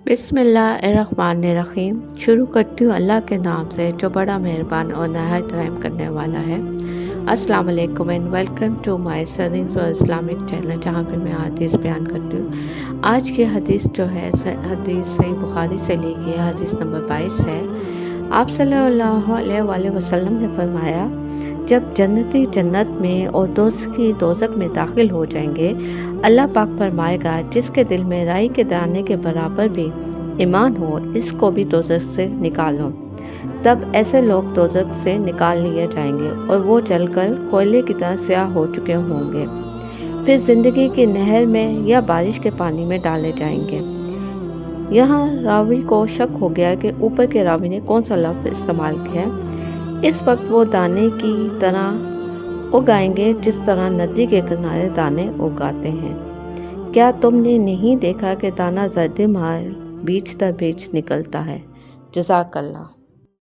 بسم اللہ الرحمن الرحیم۔ شروع کرتی ہوں اللہ کے نام سے جو بڑا مہربان اور نہایت رحم کرنے والا ہے۔ السلام علیکم اینڈ ویلکم ٹو مائی سرنگز اور اسلامک چینل، جہاں پہ میں حدیث بیان کرتی ہوں۔ آج کی حدیث جو ہے حدیث صحیح بخاری سے لی گئی ہے، حدیث نمبر 22 ہے۔ آپ صلی اللہ علیہ وآلہ وسلم نے فرمایا، جب جنتی جنت میں اور دوزخی دوزخ میں داخل ہو جائیں گے، اللہ پاک فرمائے گا جس کے دل میں رائی کے دانے کے برابر بھی ایمان ہو، اس کو بھی دوزخ سے نکالو۔ تب ایسے لوگ دوزخ سے نکال لیے جائیں گے اور وہ جل کر کوئلے کی طرح سیاہ ہو چکے ہوں گے، پھر زندگی کی نہر میں یا بارش کے پانی میں ڈالے جائیں گے۔ یہاں راوی کو شک ہو گیا کہ اوپر کے راوی نے کون سا لفظ استعمال کیا ہے۔ اس وقت وہ دانے کی طرح اگائیں گے جس طرح ندی کے کنارے دانے اگاتے ہیں۔ کیا تم نے نہیں دیکھا کہ دانہ زردِ مار بیچ در بیچ نکلتا ہے؟ جزاک اللہ۔